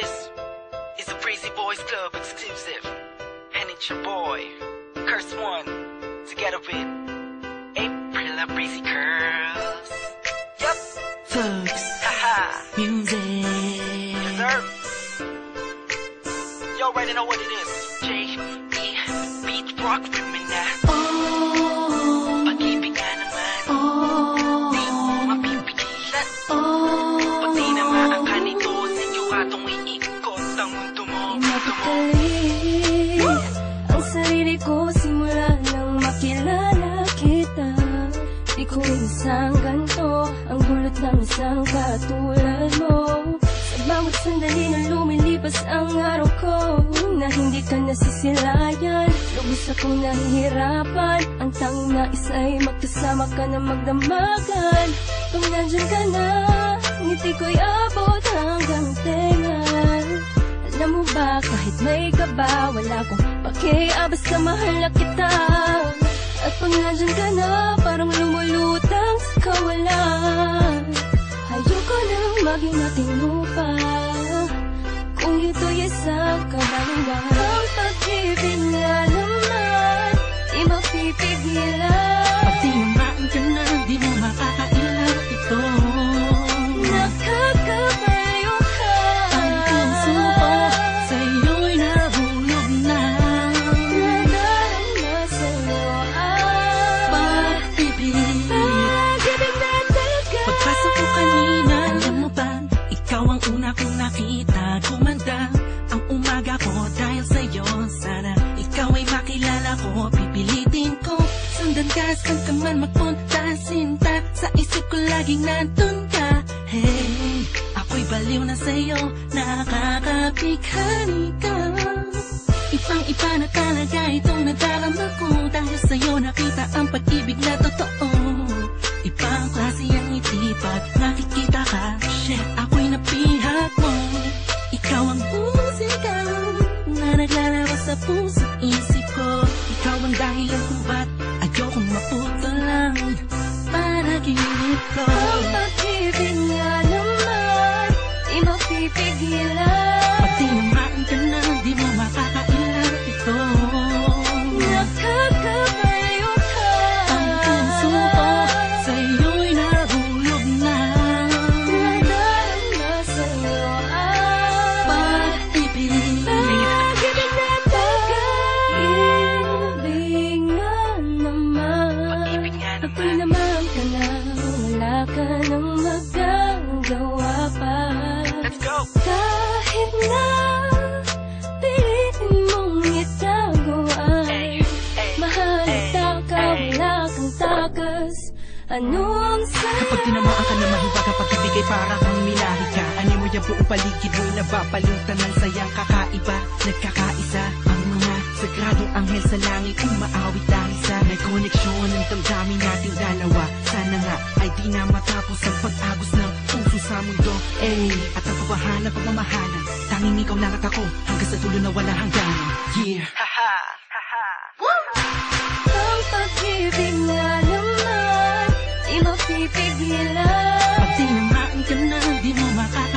This is a Breezy Boys Club exclusive, and it's your boy, Curse One, together with April of Breezy Curls. Yup. Thugs. Haha. Music. Deserve. You already know what it is. J.E. Beat Rock with me now. Oh. Pag-ibig nga naman. Oh. Di mo mapipigilan. Pati na maangkan ito sa inyo atong iikot ang mundo mo. Napakali ang sarili ko simula nang makilala kita. Di ko isang ganto ang gulot ng isang katulad mo. Sa bawat sandali na lumilipas ang araw ko, na hindi ka nasisilayan, lubos akong nahihirapan. Ang tanging nais ay magkasama ka na magdamagan. Kung nandyan ka na, ngiti ko'y abot hanggang tenga. Alam mo ba, kahit may kaba, wala kong pakialam, basta mahal na kita. At pag nandyan ka na, parang lumulutang sa kawalan. Ayoko nang maging matino pa, kung ito'y isang kabaluan. Ang pag-ibig nga naman, di mapipigilan. Pag tinamaan ka na, di mo makakailan ito. Nakakabaliw ka. Ang puso ko sa'yo'y nahulog na. Nadarama sa'yo ang Pag-ibig. pag-ibig na talaga. Pagpasok ko kanina, alam mo ba, ikaw ang una kong nakita. Gumanda ang umaga ko dahil sa'yo. Sana ikaw ay makilala ko, pipilitin ko. Sundan ka, saan ka man magpunta, sinta. Sa isip ko laging nandun ka. Hey, ako'y baliw na sa'yo, nakakabighani ka. Ibang-iba na talaga itong nadarama ko. Dahil sa'yo nakita ang pag-ibig na totoo. Ibang klase ang ngiti pag nakikita ka. Shit, ako'y napihat mo. Ikaw ang musika na naglalaro sa puso't isip ko. Ikaw ang dahilan kung ba't ayokong maputol lang panaginip ko. Ang pag-ibig nga naman, di mapipigilan. Pag tinamaan ka na, di mo makakailan ito. Nakakabaliw ka. Ang puso ko sa'yo'y nahulog na. Nadarama sa'yo ang Pag-ibig. pag-ibig na talaga. Ibig nga naman, Pag-ibig nga pag naman. tinamaan ka na, wala ka nang magagawa pa. Let's go. Kahit na pilitin mong itago ay mahalata ka, wala kang takas. Anong Kapag tinamaan ka na mahiwaga, pag-ibigay parang kang minahi ka. Ani mo yung buong paligid mo'y nababalutan ng sayang kakaiba. Nagkakaisa ang mga sagradong anghel sa langit, umaawit dahil sa may koneksyon ng damdamin nating dalawa. Sana nga ay di na matapos ang pag-agos ng puso sa mundo. At ang pagmamahalan, pagmamahalan, tanging ikaw lang at ako, hanggang sa dulo na wala hangganan. Yeah. Haha. Haha. ang pag-ibig nga naman, di mapipigilan. Pag tinamaan ka na, di mo makakailan